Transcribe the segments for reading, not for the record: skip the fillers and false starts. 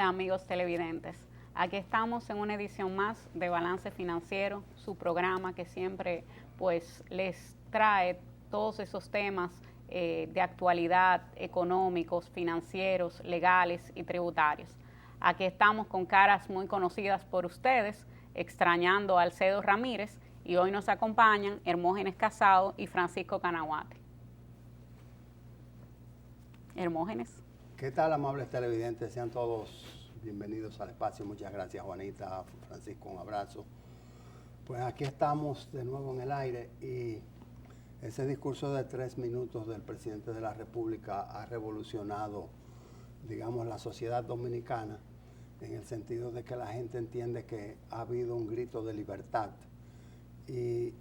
amigos televidentes. Aquí estamos en una edición más de Balance Financiero, su programa que siempre pues les trae todos esos temas de actualidad, económicos, financieros, legales y tributarios. Aquí estamos con caras muy conocidas por ustedes, extrañando a Alcedo Ramírez, y hoy nos acompañan Hermógenes Casado y Francisco Canaguate. Hermógenes. ¿Qué tal, amables televidentes? Sean todos bienvenidos al espacio. Muchas gracias, Juanita, Francisco, un abrazo. Pues aquí estamos de nuevo en el aire y ese discurso de 3 minutos del presidente de la República ha revolucionado, digamos, la sociedad dominicana, en el sentido de que la gente entiende que ha habido un grito de libertad. Y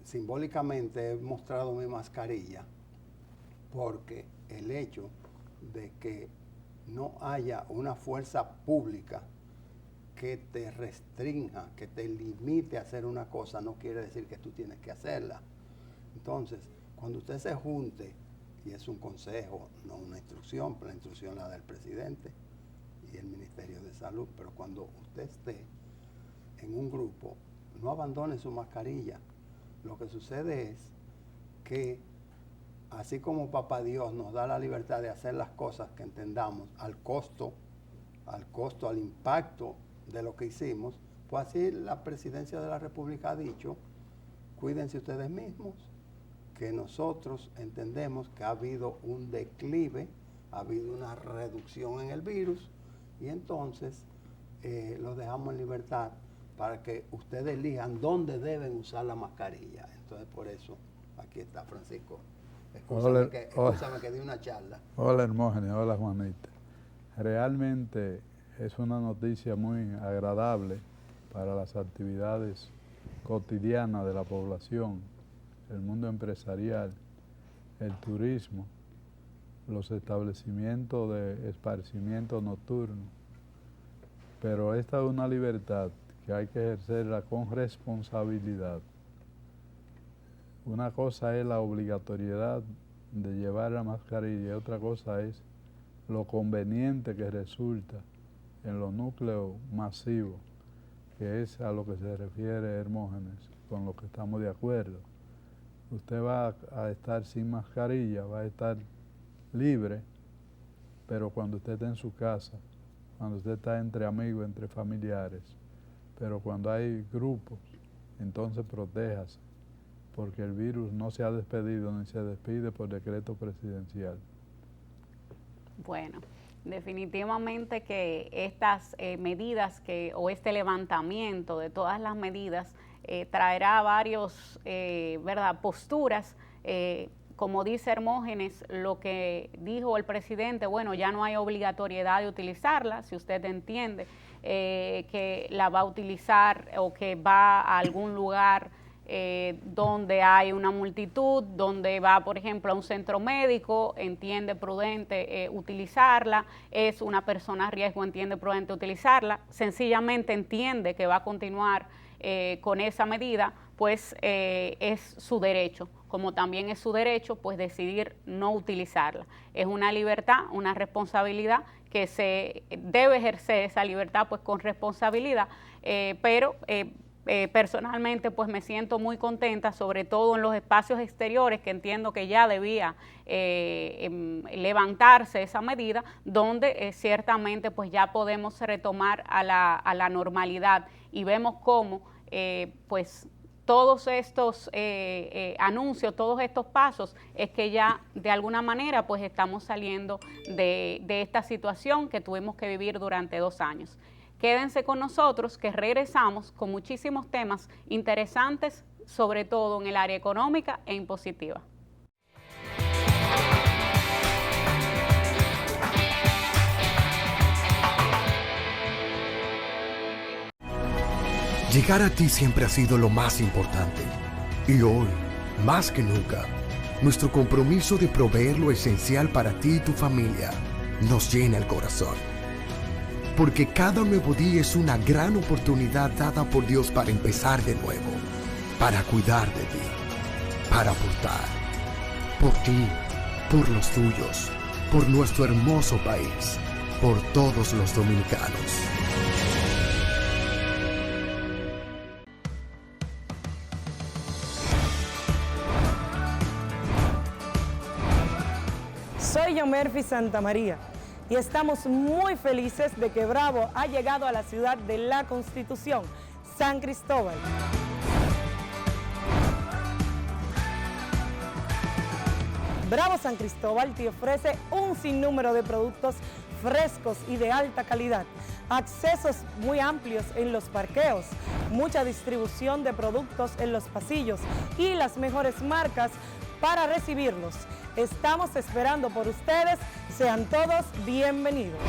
simbólicamente he mostrado mi mascarilla porque el hecho de que no haya una fuerza pública que te restrinja, que te limite a hacer una cosa, no quiere decir que tú tienes que hacerla. Entonces, cuando usted se junte, y es un consejo, no una instrucción, pero la instrucción la del presidente y el Ministerio de Salud, pero cuando usted esté en un grupo, no abandone su mascarilla. Lo que sucede es que así como Papá Dios nos da la libertad de hacer las cosas que entendamos al costo, al impacto de lo que hicimos, pues así la Presidencia de la República ha dicho, cuídense ustedes mismos, que nosotros entendemos que ha habido un declive, ha habido una reducción en el virus, y entonces los dejamos en libertad para que ustedes elijan dónde deben usar la mascarilla. Entonces, por eso, aquí está Francisco. Escúchame que di una charla. Hola, Hermógenes, hola, Juanita. Realmente es una noticia muy agradable para las actividades cotidianas de la población, el mundo empresarial, el turismo, los establecimientos de esparcimiento nocturno. Pero esta es una libertad que hay que ejercerla con responsabilidad. Una cosa es la obligatoriedad de llevar la mascarilla y otra cosa es lo conveniente que resulta en los núcleos masivos, que es a lo que se refiere Hermógenes, con lo que estamos de acuerdo. Usted va a estar sin mascarilla, va a estar libre, pero cuando usted está en su casa, cuando usted está entre amigos, entre familiares, pero cuando hay grupos, entonces protéjase, porque el virus no se ha despedido ni se despide por decreto presidencial. Bueno, definitivamente que estas medidas o este levantamiento de todas las medidas traerá varios, posturas. Como dice Hermógenes, lo que dijo el presidente, bueno, ya no hay obligatoriedad de utilizarla, si usted entiende que la va a utilizar o que va a algún lugar donde hay una multitud, donde va, por ejemplo, a un centro médico, entiende prudente utilizarla, es una persona a riesgo, entiende prudente utilizarla, sencillamente entiende que va a continuar con esa medida, pues es su derecho, como también es su derecho pues decidir no utilizarla. Es una libertad, una responsabilidad que se debe ejercer esa libertad pues con responsabilidad, pero personalmente pues me siento muy contenta, sobre todo en los espacios exteriores, que entiendo que ya debía levantarse esa medida, donde ciertamente pues ya podemos retomar a la normalidad, y vemos cómo pues todos estos anuncios, todos estos pasos, es que ya de alguna manera pues estamos saliendo de esta situación que tuvimos que vivir durante 2 años. Quédense con nosotros, que regresamos con muchísimos temas interesantes, sobre todo en el área económica e impositiva. Llegar a ti siempre ha sido lo más importante. Y hoy, más que nunca, nuestro compromiso de proveer lo esencial para ti y tu familia nos llena el corazón. Porque cada nuevo día es una gran oportunidad dada por Dios para empezar de nuevo, para cuidar de ti, para aportar, por ti, por los tuyos, por nuestro hermoso país. por todos los dominicanos. Soy Yomerfi Santamaría y estamos muy felices de que Bravo ha llegado a la ciudad de la Constitución, San Cristóbal. Bravo San Cristóbal te ofrece un sinnúmero de productos frescos y de alta calidad, accesos muy amplios en los parqueos, mucha distribución de productos en los pasillos y las mejores marcas para recibirlos. Estamos esperando por ustedes, sean todos bienvenidos.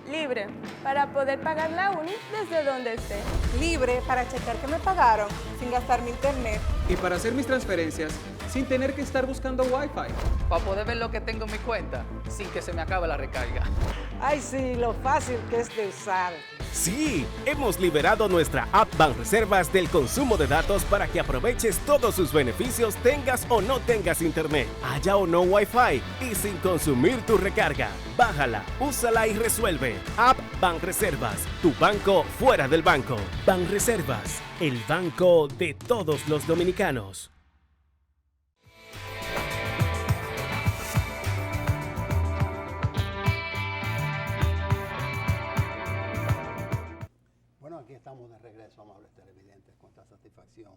Libre, para poder pagar la uni desde donde esté. Libre para checar que me pagaron sin gastar mi internet. Y para hacer mis transferencias sin tener que estar buscando Wi-Fi. Para poder ver lo que tengo en mi cuenta sin que se me acabe la recarga. Ay, sí, lo fácil que es de usar. Sí, hemos liberado nuestra app Banreservas del consumo de datos para que aproveches todos sus beneficios tengas o no tengas internet, haya o no Wi-Fi y sin consumir tu recarga. Bájala, úsala y resuelve. App Banreservas, tu banco fuera del banco. Banreservas, el banco de todos los dominicanos. Aquí estamos de regreso, amables televidentes, con esta satisfacción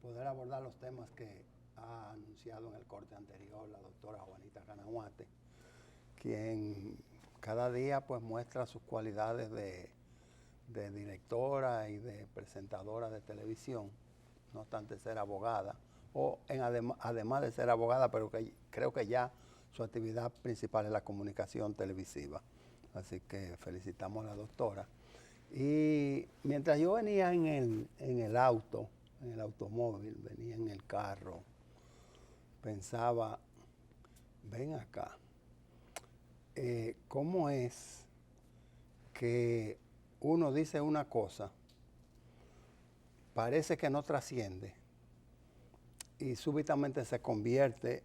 poder abordar los temas que ha anunciado en el corte anterior la doctora Juanita Canahuate, quien cada día pues muestra sus cualidades de directora y de presentadora de televisión, no obstante ser abogada, además de ser abogada, pero que creo que ya su actividad principal es la comunicación televisiva. Así que felicitamos a la doctora. Y mientras yo venía en el automóvil, venía en el carro, pensaba, ven acá, ¿cómo es que uno dice una cosa, parece que no trasciende y súbitamente se convierte,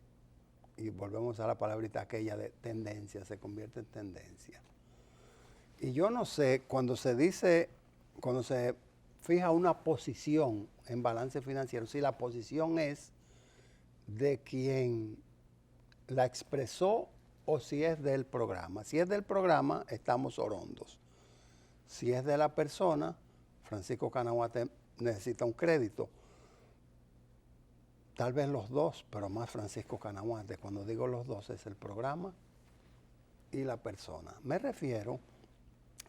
y volvemos a la palabrita aquella de tendencia, se convierte en tendencia? Y yo no sé, cuando se fija una posición en balance financiero, si la posición es de quien la expresó o si es del programa. Si es del programa, estamos orondos. Si es de la persona, Francisco Canahuate necesita un crédito. Tal vez los dos, pero más Francisco Canahuate. Cuando digo los dos, es el programa y la persona. Me refiero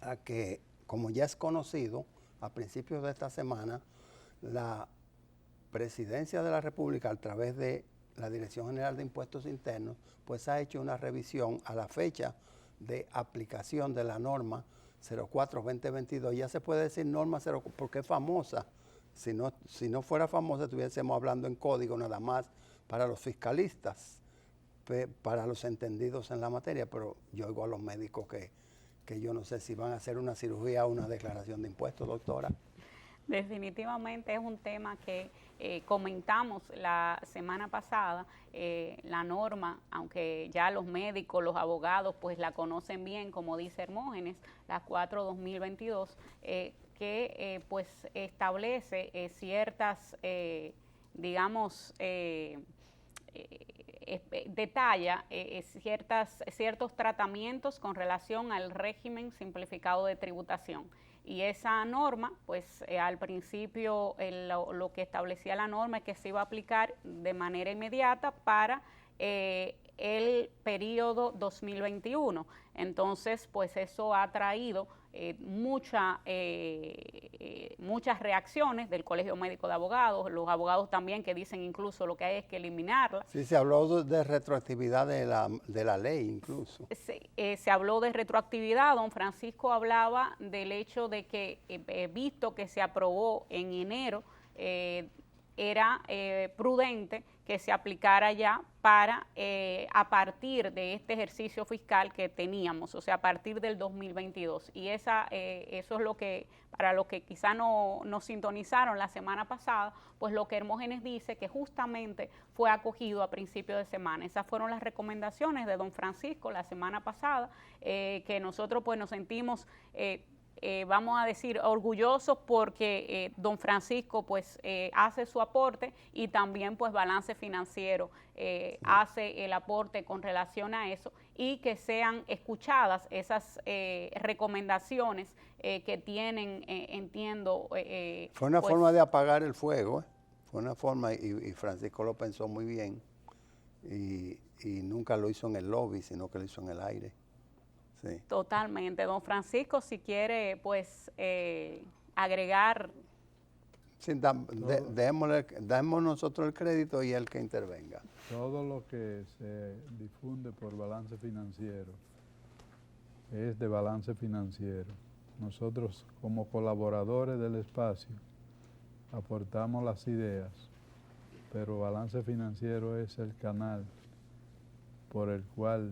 a que, como ya es conocido, a principios de esta semana, la Presidencia de la República, a través de la Dirección General de Impuestos Internos, pues ha hecho una revisión a la fecha de aplicación de la norma 04-2022. Ya se puede decir norma 0 porque es famosa. Si no fuera famosa, estuviésemos hablando en código nada más para los fiscalistas, para los entendidos en la materia, pero yo oigo a los médicos que yo no sé si van a hacer una cirugía o una declaración de impuestos, doctora. Definitivamente es un tema que comentamos la semana pasada. La norma, aunque ya los médicos, los abogados, pues la conocen bien, como dice Hermógenes, la 4-2022, que pues establece ciertas, detalla ciertos tratamientos con relación al régimen simplificado de tributación. Y esa norma, pues al principio lo que establecía la norma es que se iba a aplicar de manera inmediata para el periodo 2021. Entonces, pues eso ha traído muchas reacciones del Colegio Médico de Abogados, los abogados también que dicen incluso lo que hay es que eliminarla. Sí, se habló de retroactividad de la ley incluso. Se habló de retroactividad. Don Francisco hablaba del hecho de que, visto que se aprobó en enero era prudente que se aplicara ya para a partir de este ejercicio fiscal que teníamos, o sea, a partir del 2022. Y eso es lo que, para los que quizá no nos sintonizaron la semana pasada, pues lo que Hermógenes dice que justamente fue acogido a principios de semana. Esas fueron las recomendaciones de don Francisco la semana pasada, que nosotros pues nos sentimos vamos a decir, orgullosos porque don Francisco pues hace su aporte y también pues Balance Financiero hace el aporte con relación a eso y que sean escuchadas esas recomendaciones que tienen, entiendo. Fue una pues, forma de apagar el fuego, fue una forma, y Francisco lo pensó muy bien, y nunca lo hizo en el lobby, sino que lo hizo en el aire. Sí. Totalmente. Don Francisco, si quiere, pues, agregar. Sí, demos nosotros el crédito y él que intervenga. Todo lo que se difunde por Balance Financiero es de Balance Financiero. Nosotros, como colaboradores del espacio, aportamos las ideas, pero Balance Financiero es el canal por el cual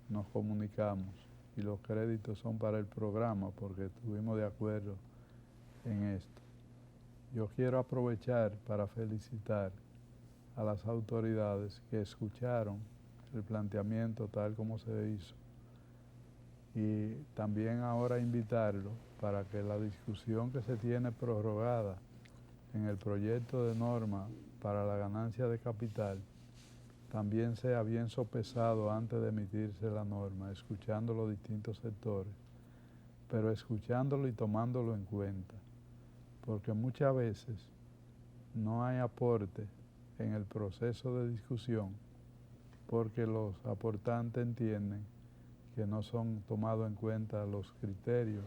nos comunicamos. Y los créditos son para el programa porque estuvimos de acuerdo en esto. Yo quiero aprovechar para felicitar a las autoridades que escucharon el planteamiento tal como se hizo y también ahora invitarlo para que la discusión que se tiene prorrogada en el proyecto de norma para la ganancia de capital también sea bien sopesado antes de emitirse la norma, escuchando los distintos sectores, pero escuchándolo y tomándolo en cuenta, porque muchas veces no hay aporte en el proceso de discusión porque los aportantes entienden que no son tomados en cuenta los criterios,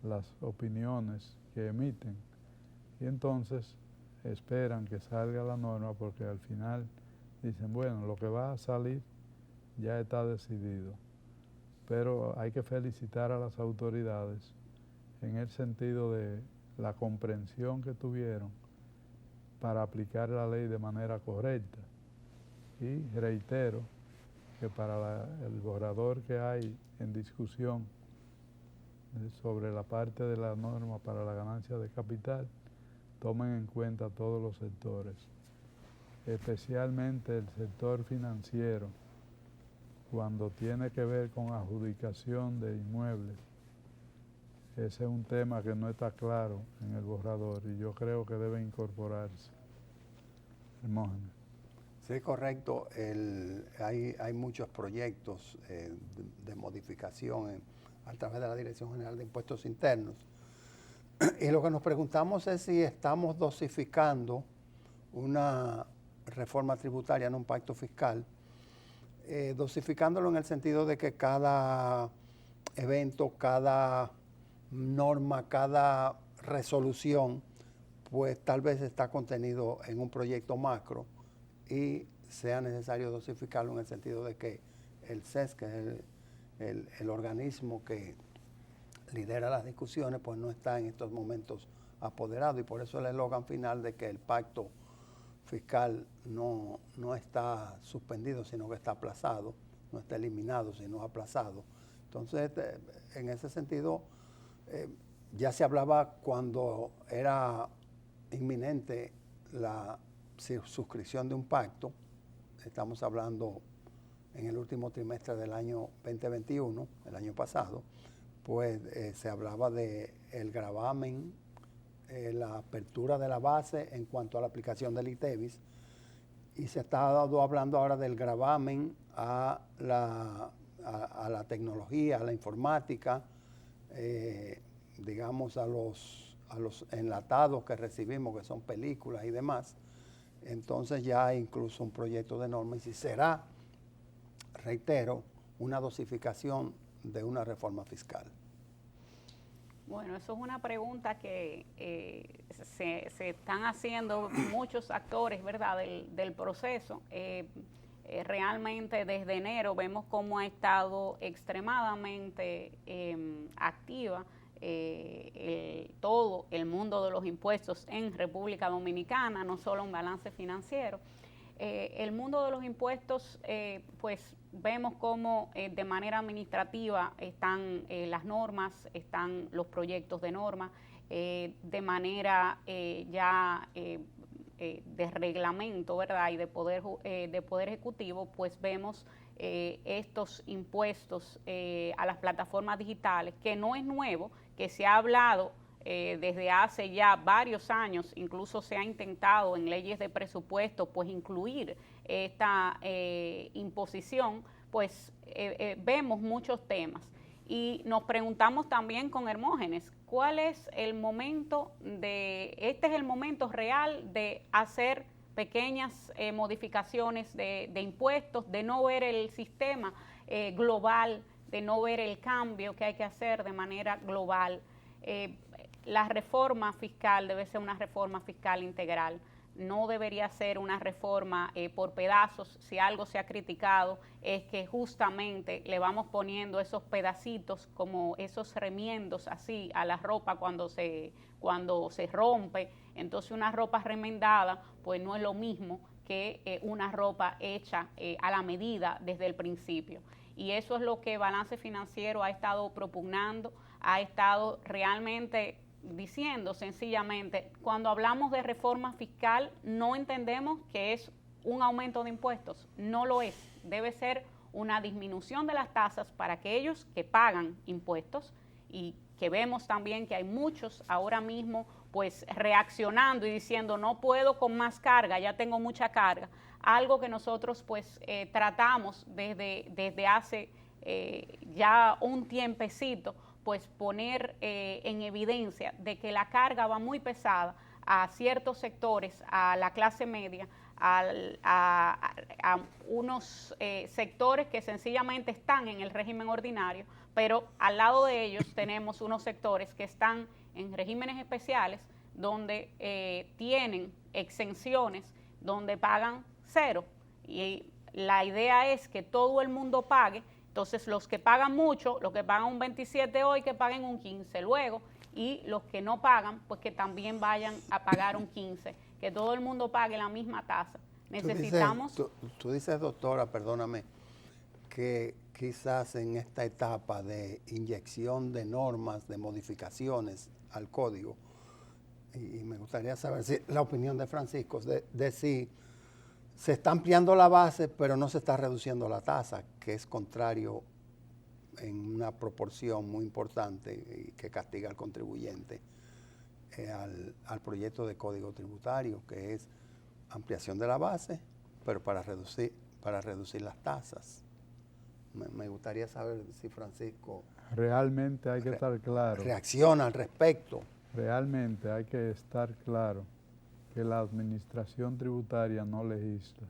las opiniones que emiten, y entonces esperan que salga la norma porque al final dicen, bueno, lo que va a salir ya está decidido. Pero hay que felicitar a las autoridades en el sentido de la comprensión que tuvieron para aplicar la ley de manera correcta. Y reitero que para el borrador que hay en discusión sobre la parte de la norma para la ganancia de capital, tomen en cuenta todos los sectores, especialmente el sector financiero, cuando tiene que ver con adjudicación de inmuebles. Ese es un tema que no está claro en el borrador y yo creo que debe incorporarse. Hermógenes. Sí, correcto. Hay muchos proyectos de modificación a través de la Dirección General de Impuestos Internos. Y lo que nos preguntamos es si estamos dosificando una reforma tributaria, no un pacto fiscal, dosificándolo en el sentido de que cada evento, cada norma, cada resolución, pues tal vez está contenido en un proyecto macro y sea necesario dosificarlo en el sentido de que el CES, que es el organismo que lidera las discusiones, pues no está en estos momentos apoderado, y por eso el eslogan final de que el pacto fiscal no está suspendido, sino que está aplazado, no está eliminado, sino aplazado. Entonces, en ese sentido, ya se hablaba cuando era inminente la suscripción de un pacto, estamos hablando en el último trimestre del año 2021, el año pasado, pues se hablaba de el gravamen, la apertura de la base en cuanto a la aplicación del ITEVIS, y se está hablando ahora del gravamen a la tecnología, a la informática, digamos a los enlatados que recibimos, que son películas y demás. Entonces ya hay incluso un proyecto de norma, y si será, reitero, una dosificación de una reforma fiscal. Bueno, eso es una pregunta que se están haciendo muchos actores, ¿verdad?, del proceso. Realmente desde enero vemos cómo ha estado extremadamente activa todo el mundo de los impuestos en República Dominicana, no solo un balance financiero. El mundo de los impuestos, pues vemos cómo de manera administrativa están las normas, están los proyectos de norma, de manera de reglamento, ¿verdad? Y de poder ejecutivo, pues vemos estos impuestos a las plataformas digitales, que no es nuevo, que se ha hablado desde hace ya varios años, incluso se ha intentado en leyes de presupuesto pues incluir esta imposición, pues vemos muchos temas. Y nos preguntamos también con Hermógenes, ¿cuál es el momento este es el momento real de hacer pequeñas modificaciones de impuestos, de no ver el sistema global, de no ver el cambio que hay que hacer de manera global? La reforma fiscal debe ser una reforma fiscal integral, no debería ser una reforma por pedazos. Si algo se ha criticado es que justamente le vamos poniendo esos pedacitos, como esos remiendos así a la ropa cuando se rompe. Entonces una ropa remendada pues no es lo mismo que una ropa hecha a la medida desde el principio. Y eso es lo que Balance Financiero ha estado propugnando, ha estado realmente diciendo sencillamente, cuando hablamos de reforma fiscal no entendemos que es un aumento de impuestos, no lo es, debe ser una disminución de las tasas para aquellos que pagan impuestos, y que vemos también que hay muchos ahora mismo pues reaccionando y diciendo no puedo con más carga, ya tengo mucha carga, algo que nosotros pues tratamos desde hace ya un tiempecito, pues poner en evidencia de que la carga va muy pesada a ciertos sectores, a la clase media, a unos sectores que sencillamente están en el régimen ordinario, pero al lado de ellos tenemos unos sectores que están en regímenes especiales donde tienen exenciones, donde pagan cero, y la idea es que todo el mundo pague. Entonces los que pagan mucho, los que pagan un 27 hoy, que paguen un 15 luego, y los que no pagan, pues que también vayan a pagar un 15, que todo el mundo pague la misma tasa. Necesitamos... Tú dices, doctora, perdóname, que quizás en esta etapa de inyección de normas, de modificaciones al código, y me gustaría saber la opinión de Francisco, de si se está ampliando la base, pero no se está reduciendo la tasa, que es contrario en una proporción muy importante y que castiga al contribuyente al proyecto de código tributario, que es ampliación de la base, pero para reducir las tasas. Me gustaría saber si Francisco realmente hay que estar claro, reacciona al respecto. Realmente hay que estar claro que la administración tributaria no legisla,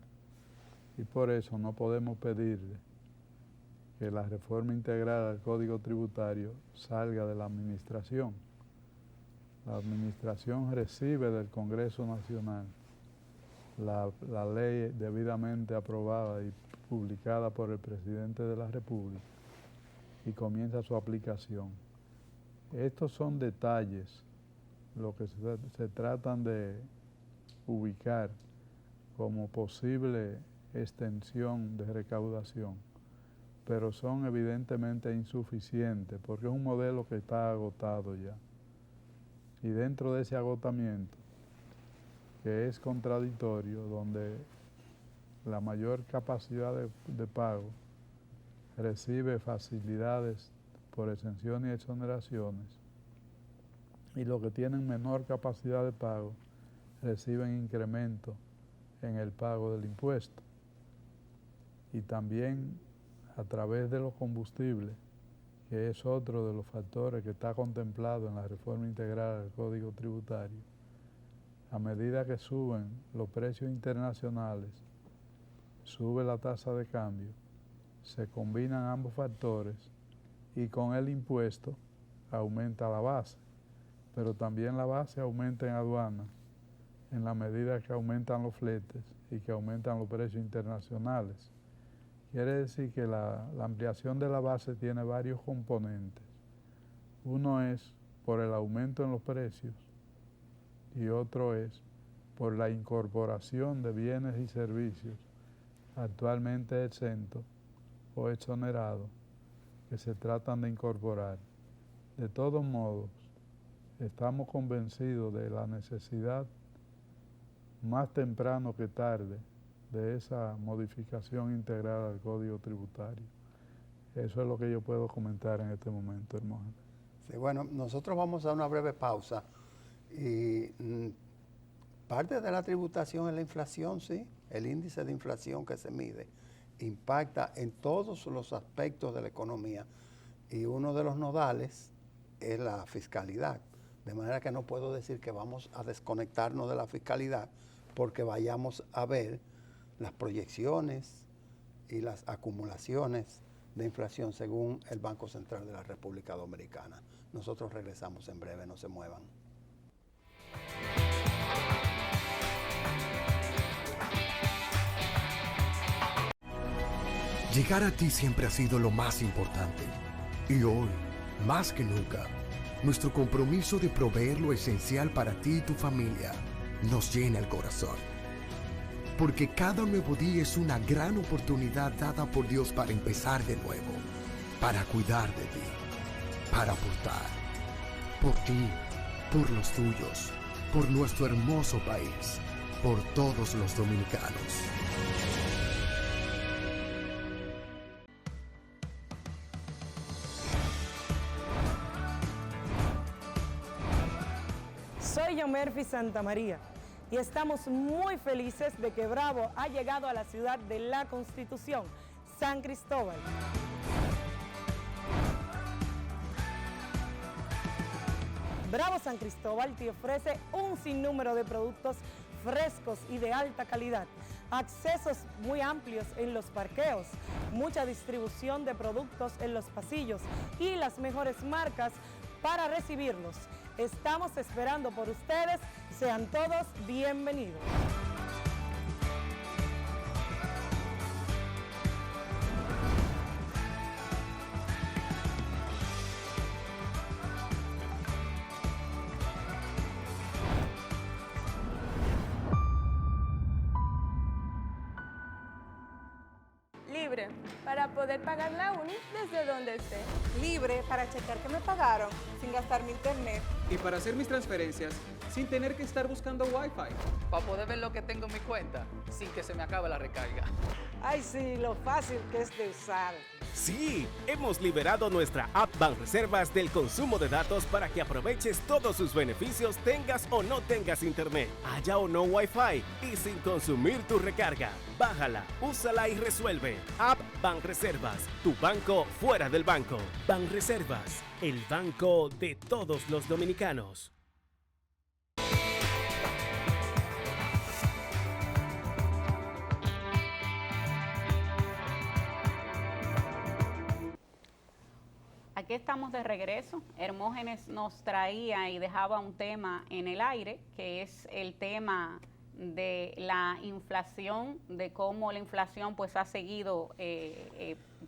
y por eso no podemos pedirle que la reforma integral al Código Tributario salga de la administración. La administración recibe del Congreso Nacional la ley debidamente aprobada y publicada por el presidente de la República y comienza su aplicación. Estos son detalles, lo que se tratan de ubicar como posible extensión de recaudación, pero son evidentemente insuficientes porque es un modelo que está agotado ya. Y dentro de ese agotamiento, que es contradictorio, donde la mayor capacidad de pago recibe facilidades por exenciones y exoneraciones, y los que tienen menor capacidad de pago reciben incremento en el pago del impuesto. Y también a través de los combustibles, que es otro de los factores que está contemplado en la reforma integral del Código Tributario, a medida que suben los precios internacionales, sube la tasa de cambio, se combinan ambos factores y con el impuesto aumenta la base, pero también la base aumenta en aduana en la medida que aumentan los fletes y que aumentan los precios internacionales. Quiere decir que la ampliación de la base tiene varios componentes. Uno es por el aumento en los precios y otro es por la incorporación de bienes y servicios actualmente exentos o exonerados que se tratan de incorporar. De todos modos, estamos convencidos de la necesidad más temprano que tarde de esa modificación integral al Código Tributario. Eso es lo que yo puedo comentar en este momento, Hermógenes. Sí, bueno, nosotros vamos a una breve pausa y parte de la tributación es la inflación, sí, el índice de inflación que se mide impacta en todos los aspectos de la economía y uno de los nodales es la fiscalidad. De manera que no puedo decir que vamos a desconectarnos de la fiscalidad porque vayamos a ver las proyecciones y las acumulaciones de inflación según el Banco Central de la República Dominicana. Nosotros regresamos en breve, no se muevan. Llegar a ti siempre ha sido lo más importante. Y hoy, más que nunca, nuestro compromiso de proveer lo esencial para ti y tu familia nos llena el corazón. Porque cada nuevo día es una gran oportunidad dada por Dios para empezar de nuevo, para cuidar de ti, para aportar, por ti, por los tuyos, por nuestro hermoso país, por todos los dominicanos. Soy Yomerfi Santamaría y estamos muy felices de que Bravo ha llegado a la ciudad de la Constitución, San Cristóbal. Bravo San Cristóbal te ofrece un sinnúmero de productos frescos y de alta calidad, accesos muy amplios en los parqueos, mucha distribución de productos en los pasillos y las mejores marcas para recibirlos. Estamos esperando por ustedes. Sean todos bienvenidos. Libre, para poder pagar la uni desde donde esté. Libre para checar que me pagaron sin gastar mi internet. Y para hacer mis transferencias sin tener que estar buscando Wi-Fi. Para poder ver lo que tengo en mi cuenta sin que se me acabe la recarga. Ay, sí, lo fácil que es de usar. Sí, hemos liberado nuestra app Banreservas del consumo de datos para que aproveches todos sus beneficios tengas o no tengas internet, haya o no Wi-Fi y sin consumir tu recarga. Bájala, úsala y resuelve. App Banreservas, tu banco fuera del banco. Banreservas, el banco de todos los dominicanos. Aquí estamos de regreso. Hermógenes nos traía y dejaba un tema en el aire, que es el tema de la inflación, de cómo la inflación pues ha seguido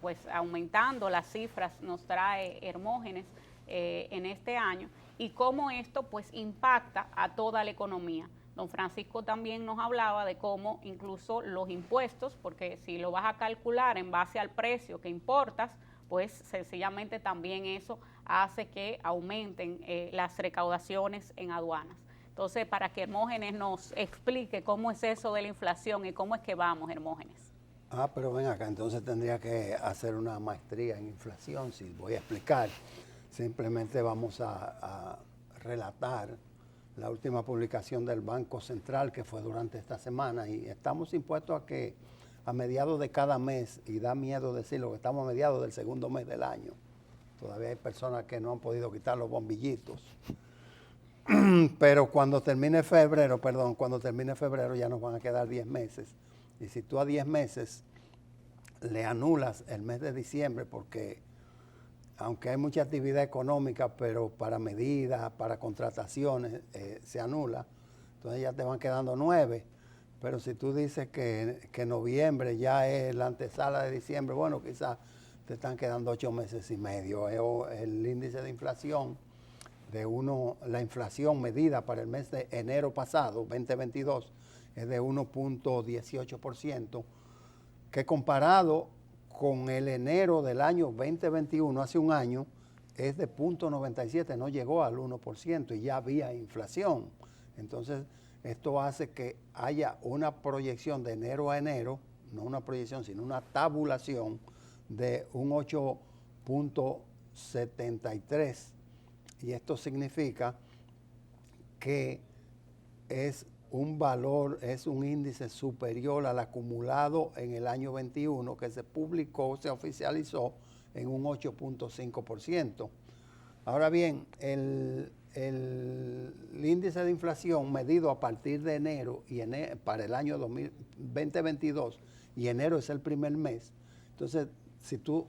pues aumentando, las cifras nos trae Hermógenes en este año, y cómo esto pues impacta a toda la economía. Don Francisco también nos hablaba de cómo incluso los impuestos, porque si lo vas a calcular en base al precio que importas, pues sencillamente también eso hace que aumenten las recaudaciones en aduanas. Entonces, para que Hermógenes nos explique cómo es eso de la inflación y cómo es que vamos, Hermógenes. Pero ven acá, entonces tendría que hacer una maestría en inflación, si voy a explicar. Simplemente vamos a relatar la última publicación del Banco Central que fue durante esta semana, y estamos impuestos a que a mediados de cada mes, y da miedo decirlo, que estamos a mediados del segundo mes del año. Todavía hay personas que no han podido quitar los bombillitos. Pero cuando termine febrero ya nos van a quedar 10 meses. Y si tú a 10 meses le anulas el mes de diciembre, porque aunque hay mucha actividad económica, pero para medidas, para contrataciones, se anula, entonces ya te van quedando 9. Pero si tú dices que noviembre ya es la antesala de diciembre, bueno, quizás te están quedando 8 meses y medio. El índice de inflación la inflación medida para el mes de enero pasado, 2022, es de 1.18%, que comparado con el enero del año 2021, hace un año, es de 0.97, no llegó al 1% y ya había inflación. Entonces, esto hace que haya una proyección de enero a enero, no una proyección, sino una tabulación de un 8.73. Y esto significa que es un valor, es un índice superior al acumulado en el año 21, que se publicó, se oficializó en un 8.5%. Ahora bien, el índice de inflación medido a partir de enero y para el año 2022, y enero es el primer mes, entonces si tú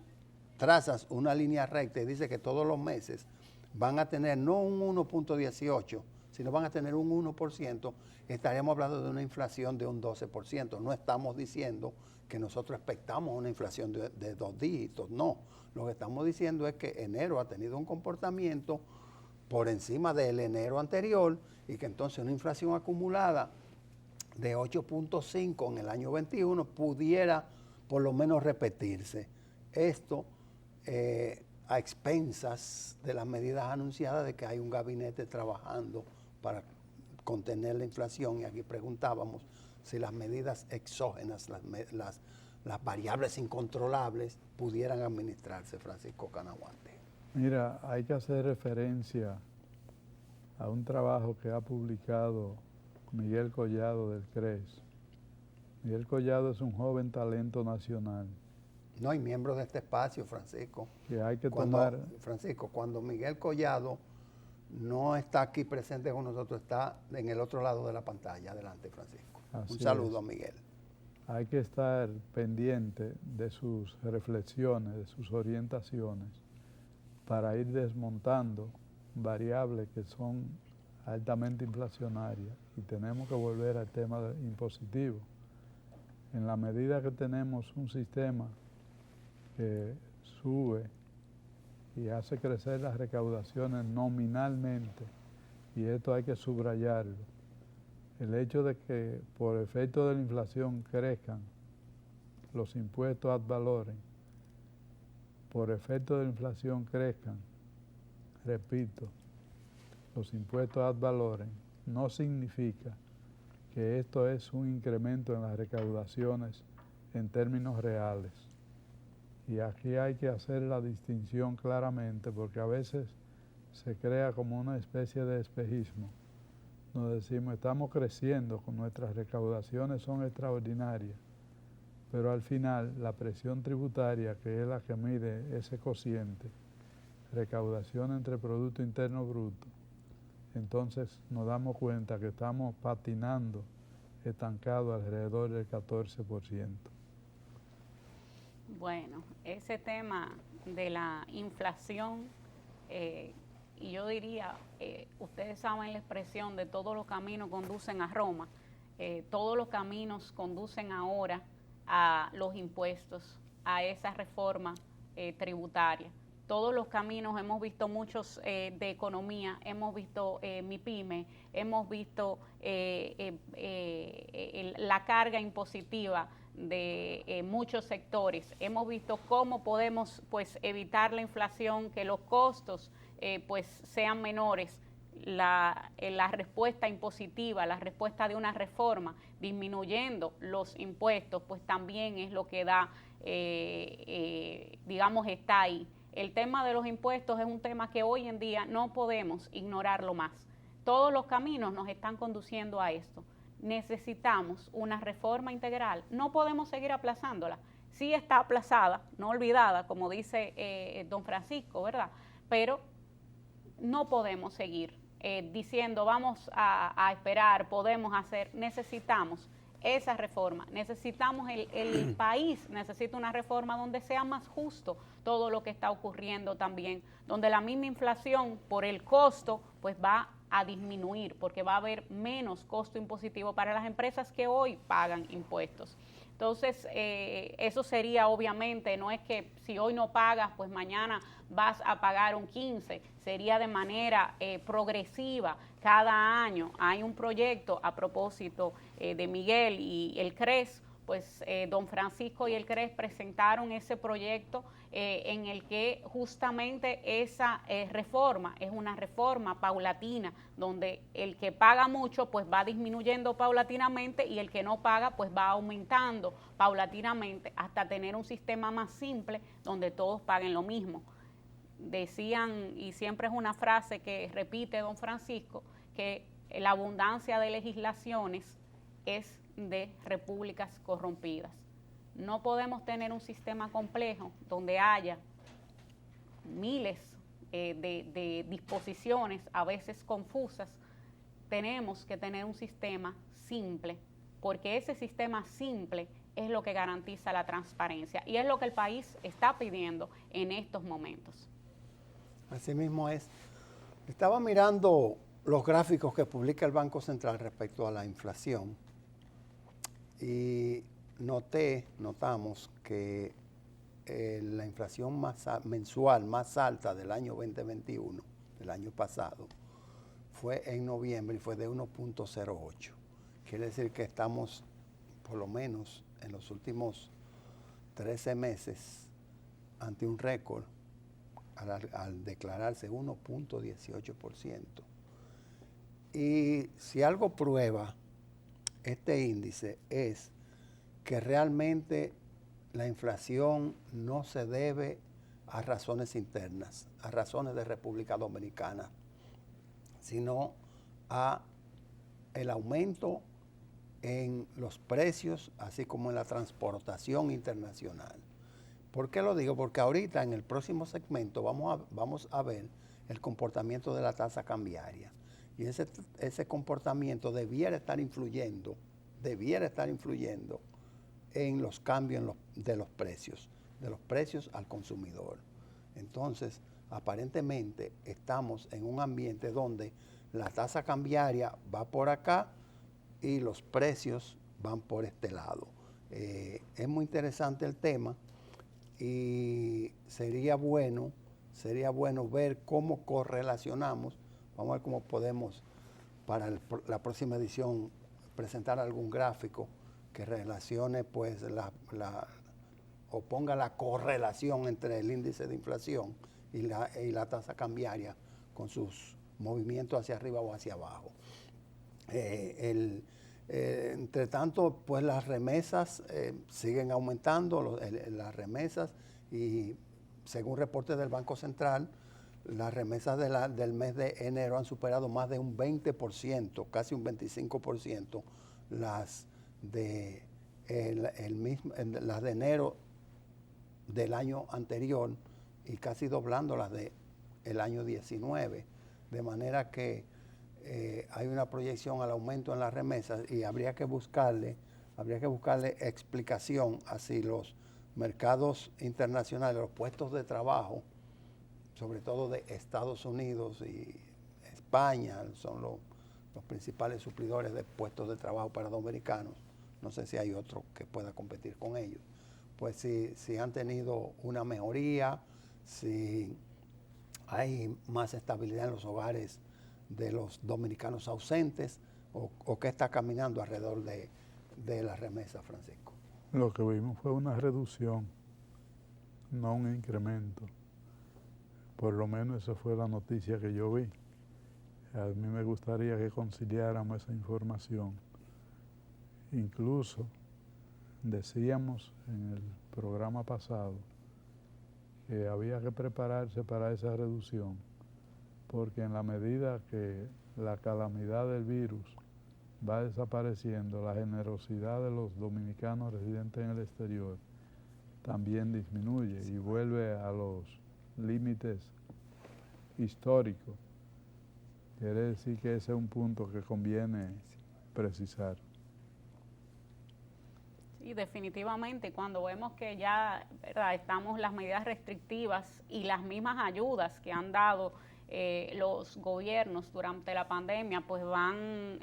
trazas una línea recta y dices que todos los meses van a tener no un 1.18, sino van a tener un 1%, estaríamos hablando de una inflación de un 12%. No estamos diciendo que nosotros expectamos una inflación de 2 dígitos, no. Lo que estamos diciendo es que enero ha tenido un comportamiento por encima del enero anterior y que entonces una inflación acumulada de 8.5 en el año 21 pudiera por lo menos repetirse. Esto a expensas de las medidas anunciadas de que hay un gabinete trabajando para contener la inflación, y aquí preguntábamos si las medidas exógenas, las variables incontrolables pudieran administrarse, Francisco Canaguante. Mira, hay que hacer referencia a un trabajo que ha publicado Miguel Collado del CRES. Miguel Collado es un joven talento nacional. No, y miembro de este espacio, Francisco. Que hay que Francisco, cuando Miguel Collado no está aquí presente con nosotros, está en el otro lado de la pantalla. Adelante, Francisco. Un saludo a Miguel. Hay que estar pendiente de sus reflexiones, de sus orientaciones, para ir desmontando variables que son altamente inflacionarias, y tenemos que volver al tema impositivo. En la medida que tenemos un sistema que sube y hace crecer las recaudaciones nominalmente, y esto hay que subrayarlo, el hecho de que por efecto de la inflación crezcan los impuestos ad valorem, por efecto de la inflación crezcan, repito, los impuestos ad valorem, no significa que esto es un incremento en las recaudaciones en términos reales. Y aquí hay que hacer la distinción claramente, porque a veces se crea como una especie de espejismo. Nos decimos, estamos creciendo, con nuestras recaudaciones son extraordinarias, pero al final la presión tributaria, que es la que mide ese cociente, recaudación entre Producto Interno Bruto, entonces nos damos cuenta que estamos patinando estancados alrededor del 14%. Bueno, ese tema de la inflación, y yo diría, ustedes saben la expresión de todos los caminos conducen a Roma, todos los caminos conducen ahora a los impuestos, a esa reforma tributaria. Todos los caminos, hemos visto muchos de economía, hemos visto MIPYME, hemos visto la carga impositiva de muchos sectores. Hemos visto cómo podemos evitar la inflación, que los costos sean menores. La respuesta impositiva, la respuesta de una reforma, disminuyendo los impuestos, pues también es lo que da, digamos, está ahí. El tema de los impuestos es un tema que hoy en día no podemos ignorarlo más. Todos los caminos nos están conduciendo a esto. Necesitamos una reforma integral, no podemos seguir aplazándola. Sí está aplazada, no olvidada, como dice don Francisco, ¿verdad? Pero no podemos seguir diciendo vamos a esperar, podemos hacer, necesitamos esa reforma, necesitamos el país necesita una reforma donde sea más justo todo lo que está ocurriendo también, donde la misma inflación por el costo pues va a disminuir porque va a haber menos costo impositivo para las empresas que hoy pagan impuestos. Entonces, eso sería obviamente, no es que si hoy no pagas, pues mañana vas a pagar un 15, sería de manera progresiva cada año. Hay un proyecto a propósito de Miguel y el CRES, pues don Francisco y el CRES presentaron ese proyecto en el que justamente esa reforma es una reforma paulatina, donde el que paga mucho pues va disminuyendo paulatinamente y el que no paga pues va aumentando paulatinamente hasta tener un sistema más simple donde todos paguen lo mismo. Decían, y siempre es una frase que repite don Francisco, que la abundancia de legislaciones es de repúblicas corrompidas. No podemos tener un sistema complejo donde haya miles de disposiciones, a veces confusas. Tenemos que tener un sistema simple, porque ese sistema simple es lo que garantiza la transparencia y es lo que el país está pidiendo en estos momentos. Así mismo es. Estaba mirando los gráficos que publica el Banco Central respecto a la inflación y notamos que la inflación mensual más alta del año 2021, del año pasado, fue en noviembre y fue de 1.08. Quiere decir que estamos, por lo menos en los últimos 13 meses, ante un récord al declararse 1.18%. Y si algo prueba este índice es que realmente la inflación no se debe a razones internas, a razones de República Dominicana, sino a el aumento en los precios, así como en la transportación internacional. ¿Por qué lo digo? Porque ahorita en el próximo segmento vamos a ver el comportamiento de la tasa cambiaria. Y ese comportamiento debiera estar influyendo en los cambios de los precios al consumidor. Entonces, aparentemente estamos en un ambiente donde la tasa cambiaria va por acá y los precios van por este lado. Es muy interesante el tema y sería bueno ver cómo correlacionamos. Vamos a ver cómo podemos para la próxima edición presentar algún gráfico que relacione pues o ponga la correlación entre el índice de inflación y la tasa cambiaria con sus movimientos hacia arriba o hacia abajo. Entre tanto, pues las remesas siguen aumentando, las remesas, y según reportes del Banco Central, las remesas del mes de enero han superado más de un 20%, casi un 25%, las de enero del año anterior y casi doblando las del año 19, de manera que hay una proyección al aumento en las remesas y habría que buscarle explicación a si los mercados internacionales, los puestos de trabajo, sobre todo de Estados Unidos y España, son los principales suplidores de puestos de trabajo para dominicanos. No sé si hay otro que pueda competir con ellos. Pues si han tenido una mejoría, si hay más estabilidad en los hogares de los dominicanos ausentes, o qué está caminando alrededor de la remesa, Francisco. Lo que vimos fue una reducción, no un incremento. Por lo menos esa fue la noticia que yo vi. A mí me gustaría que conciliáramos esa información. Incluso decíamos en el programa pasado que había que prepararse para esa reducción, porque en la medida que la calamidad del virus va desapareciendo, la generosidad de los dominicanos residentes en el exterior también disminuye y vuelve a los límites históricos. Quiere decir que ese es un punto que conviene precisar. Y definitivamente cuando vemos que ya, ¿verdad?, estamos las medidas restrictivas y las mismas ayudas que han dado los gobiernos durante la pandemia pues van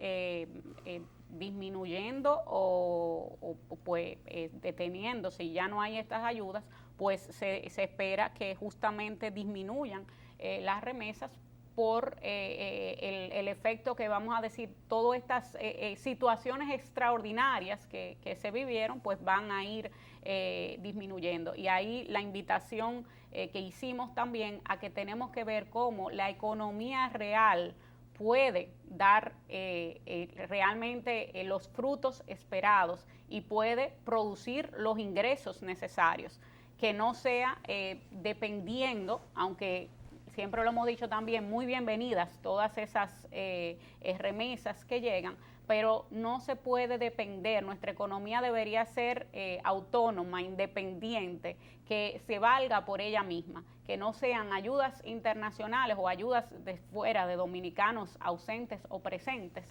disminuyendo o pues deteniendo. Si ya no hay estas ayudas, pues se espera que justamente disminuyan las remesas por el efecto que vamos a decir, todas estas situaciones extraordinarias que se vivieron, pues van a ir disminuyendo. Y ahí la invitación que hicimos también a que tenemos que ver cómo la economía real puede dar realmente los frutos esperados y puede producir los ingresos necesarios, que no sea dependiendo, aunque siempre lo hemos dicho también, muy bienvenidas todas esas remesas que llegan, pero no se puede depender. Nuestra economía debería ser autónoma, independiente, que se valga por ella misma, que no sean ayudas internacionales o ayudas de fuera de dominicanos ausentes o presentes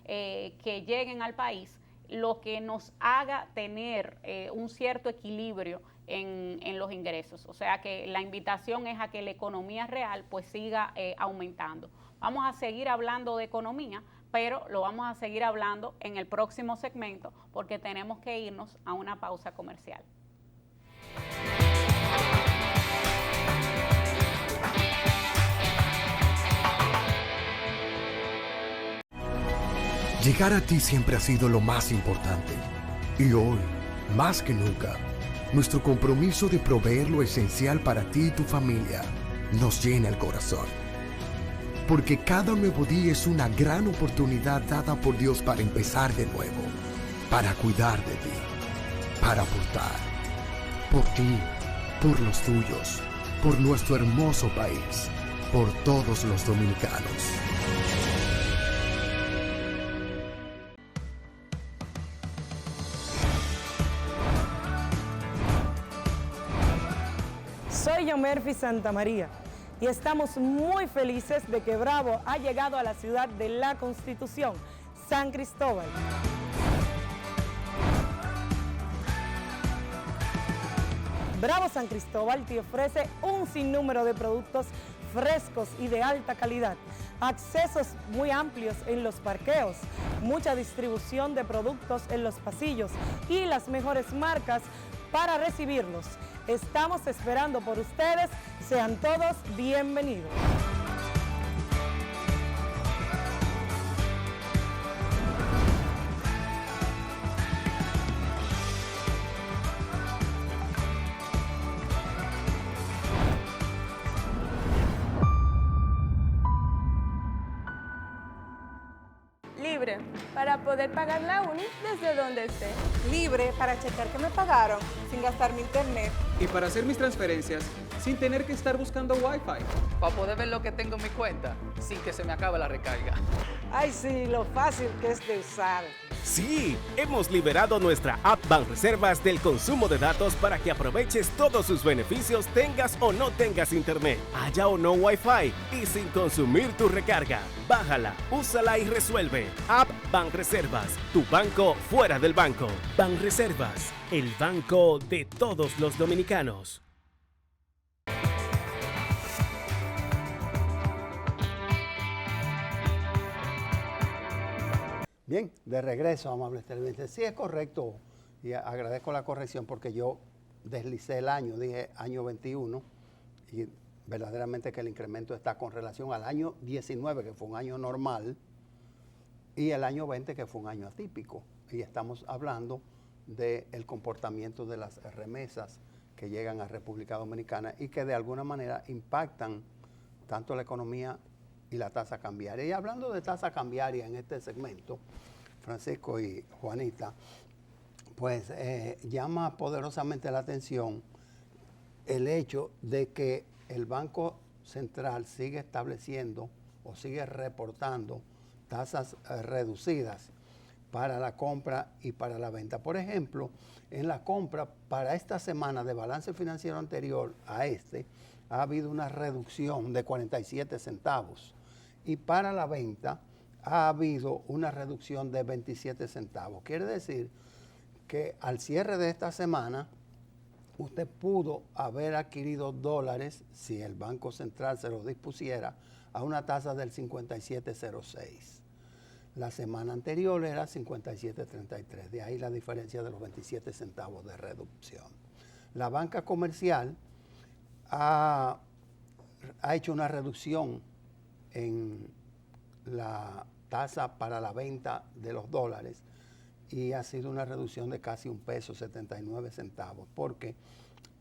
que lleguen al país, lo que nos haga tener un cierto equilibrio en los ingresos. O sea que la invitación es a que la economía real pues siga aumentando. Vamos a seguir hablando de economía, pero lo vamos a seguir hablando en el próximo segmento porque tenemos que irnos a una pausa comercial. Llegar a ti siempre ha sido lo más importante. Y hoy, más que nunca, nuestro compromiso de proveer lo esencial para ti y tu familia nos llena el corazón. Porque cada nuevo día es una gran oportunidad dada por Dios para empezar de nuevo, para cuidar de ti, para aportar, por ti, por los tuyos, por nuestro hermoso país, por todos los dominicanos. Soy Yomerfi Santamaría y estamos muy felices de que Bravo ha llegado a la ciudad de la Constitución, San Cristóbal. Bravo San Cristóbal te ofrece un sinnúmero de productos frescos y de alta calidad, accesos muy amplios en los parqueos, mucha distribución de productos en los pasillos y las mejores marcas para recibirlos. Estamos esperando por ustedes. Sean todos bienvenidos. Libre, para poder pagar la uni desde donde esté. Libre para checar que me pagaron sin gastar mi internet. Y para hacer mis transferencias sin tener que estar buscando Wi-Fi. Para poder ver lo que tengo en mi cuenta sin que se me acabe la recarga. Ay, sí, lo fácil que es de usar. Sí, hemos liberado nuestra app Banreservas del consumo de datos para que aproveches todos sus beneficios tengas o no tengas internet, haya o no Wi-Fi y sin consumir tu recarga. Bájala, úsala y resuelve. App Banreservas, tu banco fuera del banco. Banreservas, el banco de todos los dominicanos. Bien, de regreso, amables televidentes. Sí, es correcto, y agradezco la corrección porque yo deslicé el año, dije año 21, y verdaderamente que el incremento está con relación al año 19, que fue un año normal, y el año 20, que fue un año atípico. Y estamos hablando del comportamiento de las remesas que llegan a República Dominicana y que de alguna manera impactan tanto la economía y la tasa cambiaria. Y hablando de tasa cambiaria en este segmento, Francisco y Juanita, pues llama poderosamente la atención el hecho de que el Banco Central sigue estableciendo o sigue reportando tasas reducidas para la compra y para la venta. Por ejemplo, en la compra para esta semana de balance financiero anterior a este, ha habido una reducción de 47 centavos. Y para la venta ha habido una reducción de 27 centavos. Quiere decir que al cierre de esta semana, usted pudo haber adquirido dólares si el Banco Central se los dispusiera a una tasa del 57.06. La semana anterior era 57.33, de ahí la diferencia de los 27 centavos de reducción. La banca comercial ha hecho una reducción en la tasa para la venta de los dólares y ha sido una reducción de casi $1.79, porque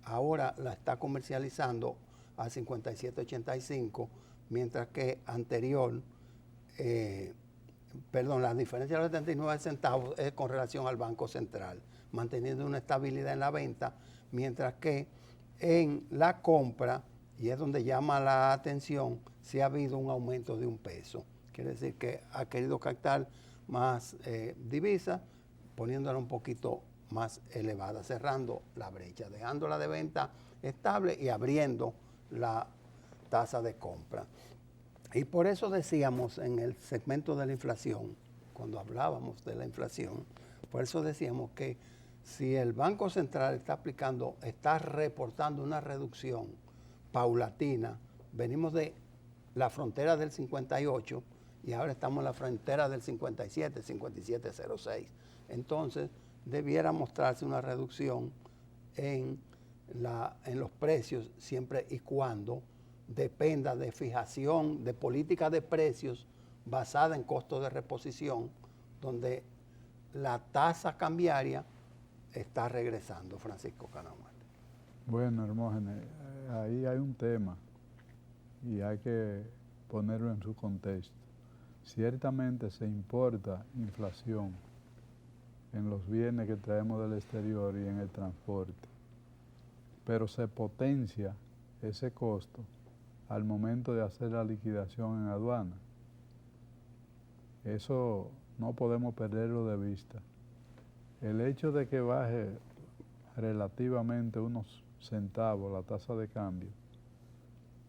ahora la está comercializando a 57.85, mientras que anterior, la diferencia de los 79 centavos es con relación al Banco Central, manteniendo una estabilidad en la venta, mientras que en la compra, y es donde llama la atención, sí ha habido un aumento de $1. Quiere decir que ha querido captar más divisa, poniéndola un poquito más elevada, cerrando la brecha, dejándola de venta estable y abriendo la tasa de compra. Y por eso decíamos en el segmento de la inflación, cuando hablábamos de la inflación, por eso decíamos que si el Banco Central está reportando una reducción paulatina, venimos de la frontera del 58 y ahora estamos en la frontera del 57, 57.06. Entonces, debiera mostrarse una reducción en los precios siempre y cuando dependa de fijación, de política de precios basada en costos de reposición, donde la tasa cambiaria está regresando. Francisco Canamar. Bueno, Hermógenes, ahí hay un tema y hay que ponerlo en su contexto. Ciertamente se importa inflación en los bienes que traemos del exterior y en el transporte, pero se potencia ese costo al momento de hacer la liquidación en aduana. Eso no podemos perderlo de vista. El hecho de que baje relativamente unos centavos la tasa de cambio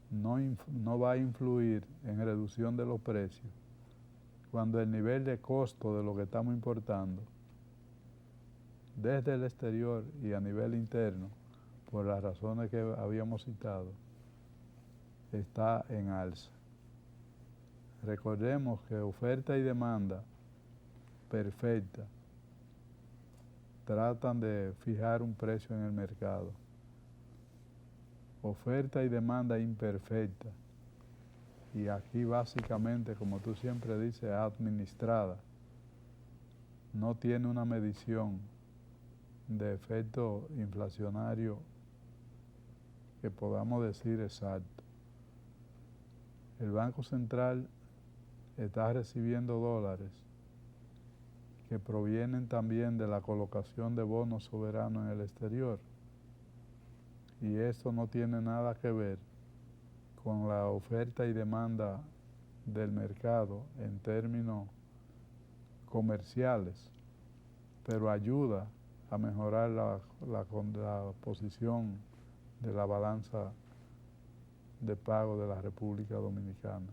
no va a influir en reducción de los precios cuando el nivel de costo de lo que estamos importando desde el exterior y a nivel interno, por las razones que habíamos citado, está en alza. Recordemos que oferta y demanda perfecta tratan de fijar un precio en el mercado. Oferta y demanda imperfecta, y aquí básicamente, como tú siempre dices, administrada, no tiene una medición de efecto inflacionario que podamos decir exacto. El Banco Central está recibiendo dólares que provienen también de la colocación de bonos soberanos en el exterior, y esto no tiene nada que ver con la oferta y demanda del mercado en términos comerciales, pero ayuda a mejorar la posición de la balanza de pago de la República Dominicana.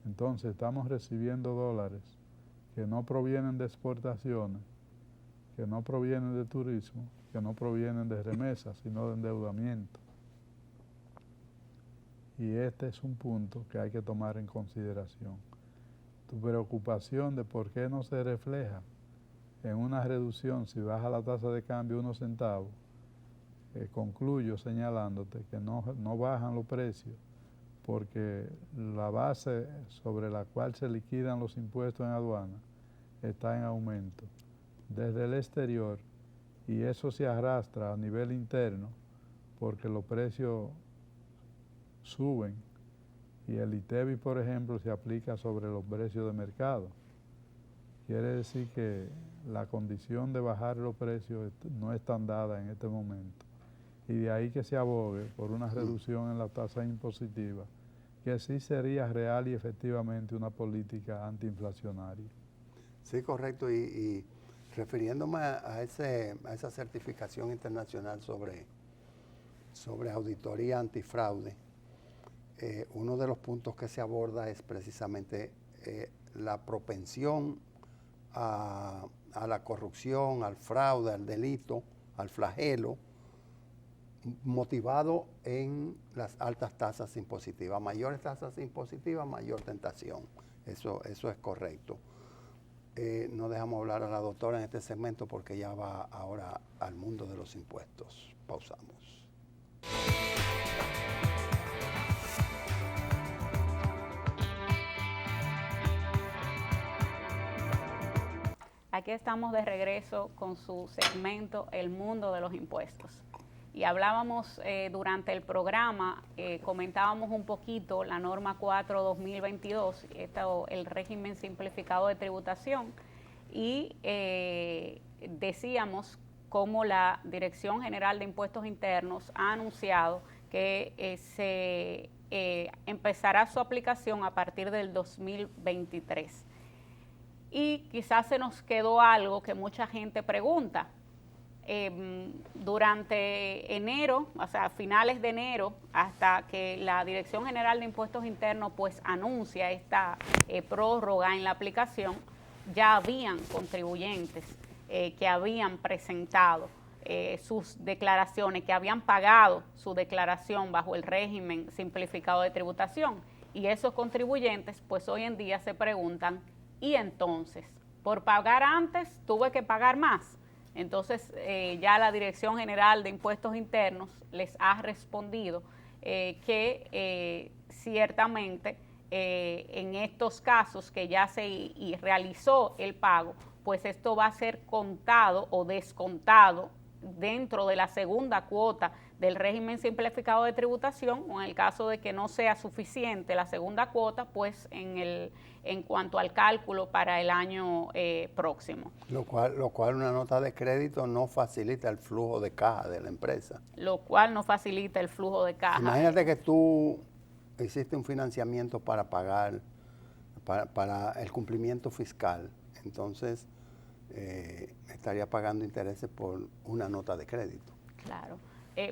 Entonces estamos recibiendo dólares que no provienen de exportaciones, que no provienen de turismo, que no provienen de remesas, sino de endeudamiento. Y este es un punto que hay que tomar en consideración. Tu preocupación de por qué no se refleja en una reducción si baja la tasa de cambio unos centavos, concluyo señalándote que no bajan los precios porque la base sobre la cual se liquidan los impuestos en aduana está en aumento desde el exterior, y eso se arrastra a nivel interno porque los precios suben y el ITEVI, por ejemplo, se aplica sobre los precios de mercado. Quiere decir que la condición de bajar los precios no es tan dada en este momento, y de ahí que se abogue por una reducción en la tasa impositiva, que sí sería real y efectivamente una política antiinflacionaria. Sí, correcto, y refiriéndome a esa certificación internacional sobre auditoría antifraude, uno de los puntos que se aborda es precisamente la propensión a la corrupción, al fraude, al delito, al flagelo, motivado en las altas tasas impositivas. Mayores tasas impositivas, mayor tentación. Eso es correcto. No dejamos hablar a la doctora en este segmento porque ya va ahora al mundo de los impuestos. Pausamos. Aquí estamos de regreso con su segmento El Mundo de los Impuestos. Y hablábamos durante el programa, comentábamos un poquito la norma 4/2022, el régimen simplificado de tributación, y decíamos cómo la Dirección General de Impuestos Internos ha anunciado que se empezará su aplicación a partir del 2023. Y quizás se nos quedó algo que mucha gente pregunta. Durante enero, o sea, finales de enero, hasta que la Dirección General de Impuestos Internos pues anuncia esta prórroga en la aplicación, ya habían contribuyentes que habían presentado sus declaraciones, que habían pagado su declaración bajo el régimen simplificado de tributación. Y esos contribuyentes pues hoy en día se preguntan, ¿y entonces? ¿Por pagar antes tuve que pagar más? Entonces, ya la Dirección General de Impuestos Internos les ha respondido que ciertamente en estos casos que ya se realizó el pago, pues esto va a ser contado o descontado dentro de la segunda cuota del régimen simplificado de tributación, o en el caso de que no sea suficiente la segunda cuota, pues en cuanto al cálculo para el año próximo. Lo cual una nota de crédito no facilita el flujo de caja de la empresa. Lo cual no facilita el flujo de caja. Imagínate que tú hiciste un financiamiento para pagar, para el cumplimiento fiscal, entonces estaría pagando intereses por una nota de crédito. Claro.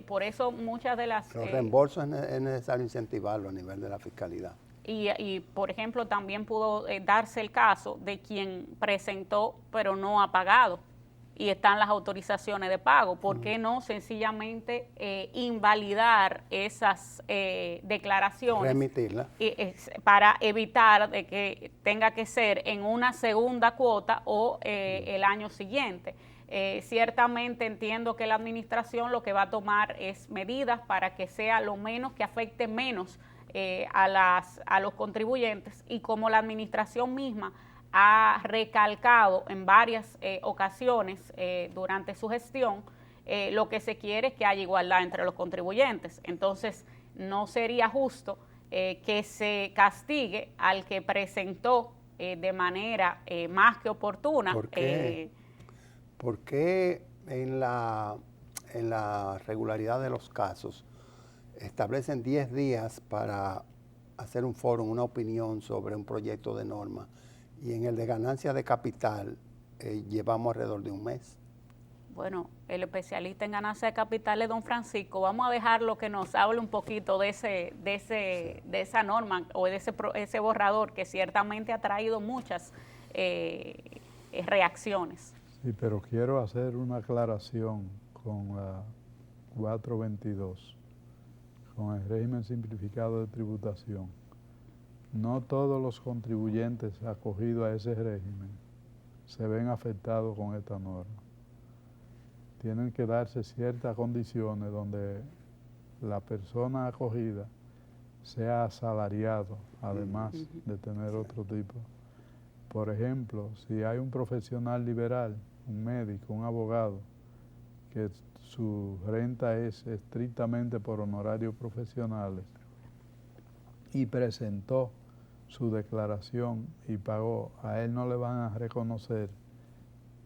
Por eso muchas de las... Los reembolsos es necesario incentivarlo a nivel de la fiscalidad. Y por ejemplo, también pudo darse el caso de quien presentó pero no ha pagado y están las autorizaciones de pago. ¿Por qué no sencillamente invalidar esas declaraciones? Remitirlas. Para evitar de que tenga que ser en una segunda cuota o el año siguiente. Ciertamente entiendo que la administración lo que va a tomar es medidas para que sea lo menos, que afecte menos a los contribuyentes, y como la administración misma ha recalcado en varias ocasiones durante su gestión, lo que se quiere es que haya igualdad entre los contribuyentes. Entonces, no sería justo que se castigue al que presentó de manera más que oportuna. ¿Por qué? Porque en la regularidad de los casos establecen 10 días para hacer un foro, una opinión sobre un proyecto de norma, y en el de ganancia de capital llevamos alrededor de un mes? Bueno, el especialista en ganancia de capital es don Francisco. Vamos a dejarlo que nos hable un poquito de esa norma o de ese borrador que ciertamente ha traído muchas reacciones. Sí, pero quiero hacer una aclaración con la 422, con el régimen simplificado de tributación. No todos los contribuyentes acogidos a ese régimen se ven afectados con esta norma. Tienen que darse ciertas condiciones donde la persona acogida sea asalariado, además de tener otro tipo. Por ejemplo, si hay un profesional liberal, un médico, un abogado, que su renta es estrictamente por honorarios profesionales y presentó su declaración y pagó, a él no le van a reconocer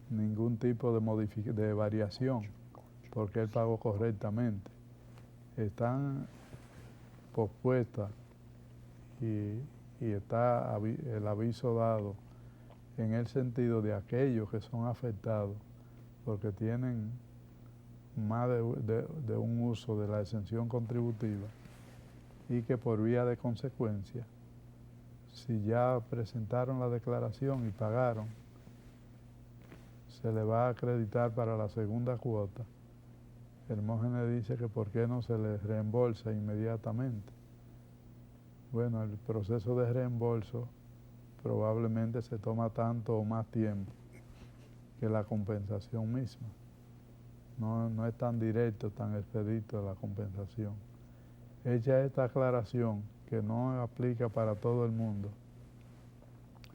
ningún tipo de variación porque él pagó correctamente. Están pospuestas y está el aviso dado en el sentido de aquellos que son afectados porque tienen más de un uso de la exención contributiva y que por vía de consecuencia, si ya presentaron la declaración y pagaron, se le va a acreditar para la segunda cuota Hermógenes dice que por qué no se les reembolsa inmediatamente. Bueno, el proceso de reembolso probablemente se toma tanto o más tiempo que la compensación misma. No es tan directo, tan expedito la compensación. Hecha esta aclaración, que no aplica para todo el mundo,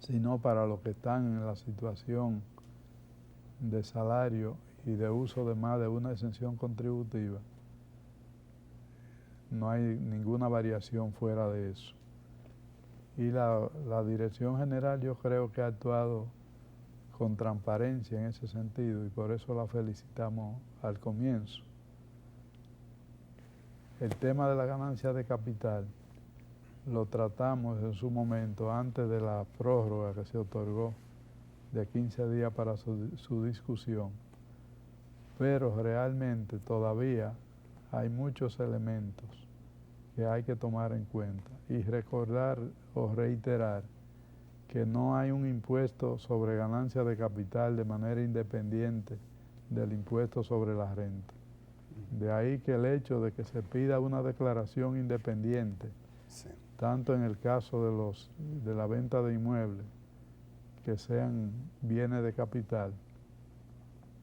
sino para los que están en la situación de salario y de uso de más de una exención contributiva, no hay ninguna variación fuera de eso. Y la Dirección General yo creo que ha actuado con transparencia en ese sentido y por eso la felicitamos al comienzo. El tema de la ganancia de capital lo tratamos en su momento antes de la prórroga que se otorgó de 15 días para su discusión, pero realmente todavía hay muchos elementos que hay que tomar en cuenta y recordar o reiterar que no hay un impuesto sobre ganancia de capital de manera independiente del impuesto sobre la renta. De ahí que el hecho de que se pida una declaración independiente, sí, tanto en el caso de la venta de inmuebles, que sean bienes de capital,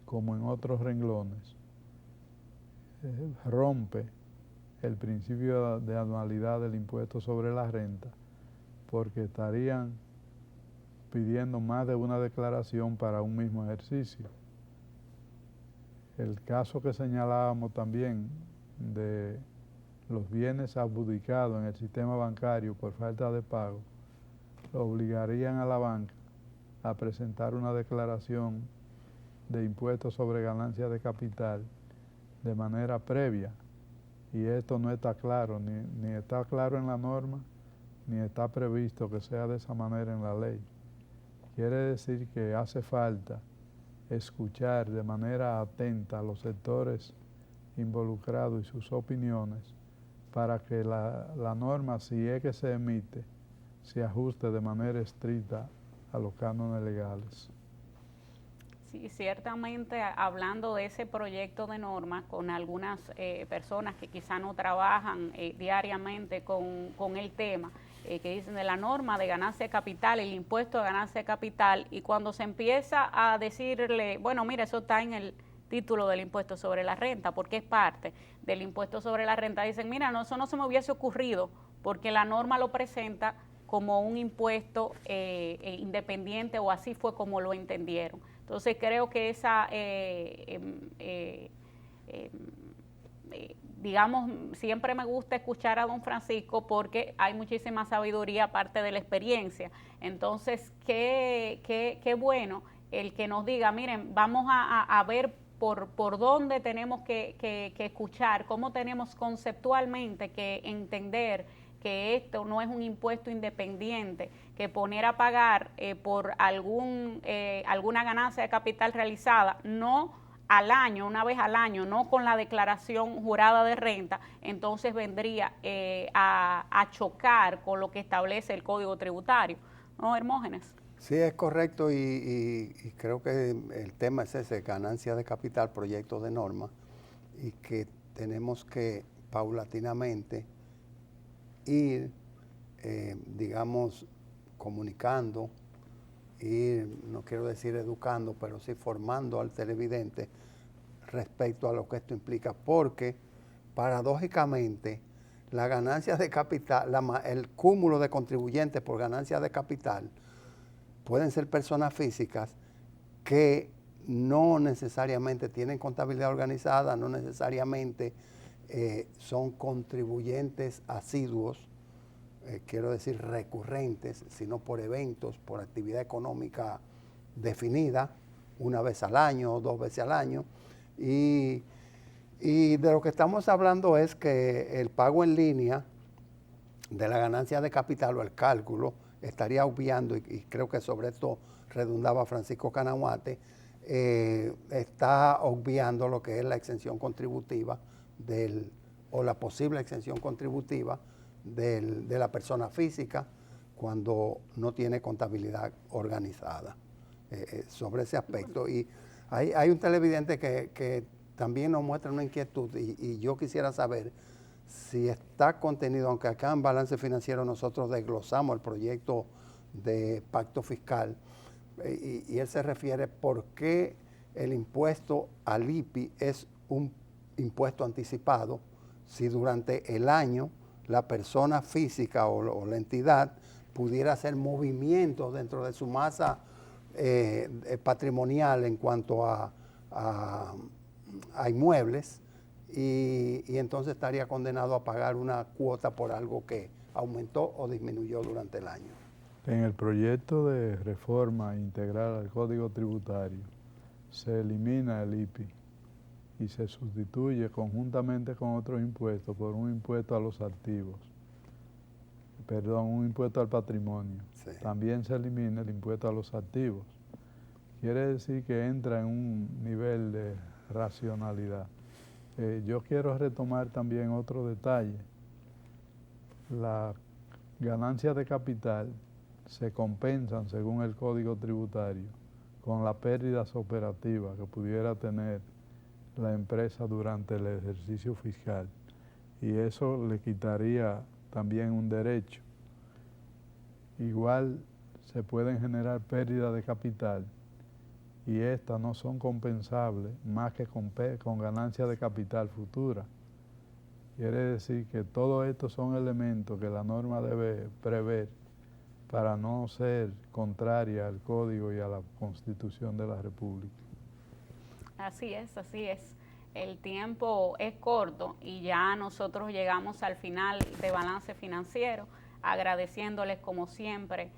como en otros renglones, rompe el principio de anualidad del impuesto sobre la renta, porque estarían pidiendo más de una declaración para un mismo ejercicio. El caso que señalábamos también de los bienes adjudicados en el sistema bancario por falta de pago, obligarían a la banca a presentar una declaración de impuestos sobre ganancia de capital de manera previa, y esto no está claro, ni está claro en la norma, ni está previsto que sea de esa manera en la ley. Quiere decir que hace falta escuchar de manera atenta a los sectores involucrados y sus opiniones para que la norma, si es que se emite, se ajuste de manera estricta a los cánones legales. Sí, ciertamente hablando de ese proyecto de norma con algunas personas que quizá no trabajan diariamente con el tema, que dicen de la norma de ganancia de capital, el impuesto de ganancia de capital, y cuando se empieza a decirle, bueno, mira, eso está en el título del impuesto sobre la renta, porque es parte del impuesto sobre la renta, dicen, mira, no, eso no se me hubiese ocurrido, porque la norma lo presenta como un impuesto independiente, o así fue como lo entendieron. Entonces creo que esa, digamos, siempre me gusta escuchar a don Francisco porque hay muchísima sabiduría aparte de la experiencia. Entonces, qué bueno el que nos diga, miren, vamos a ver por dónde tenemos que escuchar, cómo tenemos conceptualmente que entender que esto no es un impuesto independiente, que poner a pagar por alguna ganancia de capital realizada, no al año, una vez al año, no con la declaración jurada de renta, entonces vendría a chocar con lo que establece el Código Tributario. ¿No, Hermógenes? Sí, es correcto y creo que el tema es ese, ganancia de capital, proyecto de norma, y que tenemos que paulatinamente ir, digamos, comunicando, ir, no quiero decir educando, pero sí formando al televidente respecto a lo que esto implica, porque paradójicamente la ganancia de capital, el cúmulo de contribuyentes por ganancia de capital pueden ser personas físicas que no necesariamente tienen contabilidad organizada, no necesariamente son contribuyentes asiduos, quiero decir recurrentes, sino por eventos, por actividad económica definida, una vez al año o 2 veces al año. Y de lo que estamos hablando es que el pago en línea de la ganancia de capital o el cálculo estaría obviando, y creo que sobre esto redundaba Francisco Canahuate, está obviando lo que es la exención contributiva o la posible exención contributiva de la persona física cuando no tiene contabilidad organizada, sobre ese aspecto. Y hay un televidente que también nos muestra una inquietud y yo quisiera saber si está contenido, aunque acá en Balance Financiero nosotros desglosamos el proyecto de pacto fiscal y él se refiere por qué el impuesto al IPI es un impuesto anticipado si durante el año la persona física o la entidad pudiera hacer movimientos dentro de su masa patrimonial en cuanto a inmuebles y entonces estaría condenado a pagar una cuota por algo que aumentó o disminuyó durante el año. En el proyecto de reforma integral al Código Tributario se elimina el IPI y se sustituye conjuntamente con otros impuestos por un impuesto a los activos, un impuesto al patrimonio. Sí. También se elimina el impuesto a los activos. Quiere decir que entra en un nivel de racionalidad. Yo quiero retomar también otro detalle. Las ganancias de capital se compensan, según el Código Tributario, con las pérdidas operativas que pudiera tener la empresa durante el ejercicio fiscal. Y eso le quitaría también un derecho. Igual se pueden generar pérdidas de capital y estas no son compensables más que con ganancias de capital futura. Quiere decir que todos estos son elementos que la norma debe prever para no ser contraria al Código y a la Constitución de la República. Así es, así es. El tiempo es corto y ya nosotros llegamos al final de Balance Financiero, agradeciéndoles como siempre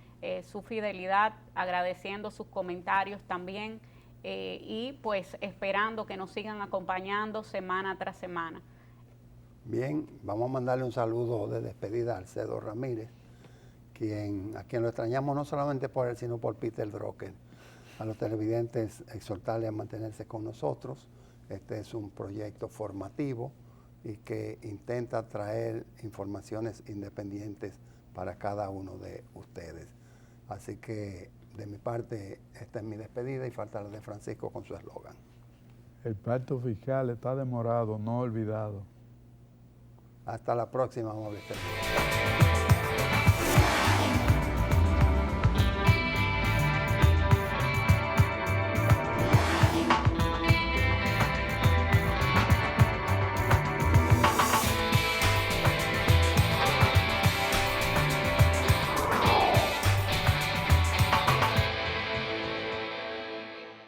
su fidelidad, agradeciendo sus comentarios también y pues esperando que nos sigan acompañando semana tras semana. Bien, vamos a mandarle un saludo de despedida a Alcedo Ramírez, a quien lo extrañamos no solamente por él, sino por Peter Drucker. A los televidentes exhortarles a mantenerse con nosotros. Este es un proyecto formativo y que intenta traer informaciones independientes para cada uno de ustedes. Así que de mi parte, esta es mi despedida y falta la de Francisco con su eslogan. El pacto fiscal está demorado, no olvidado. Hasta la próxima, amable televidentes.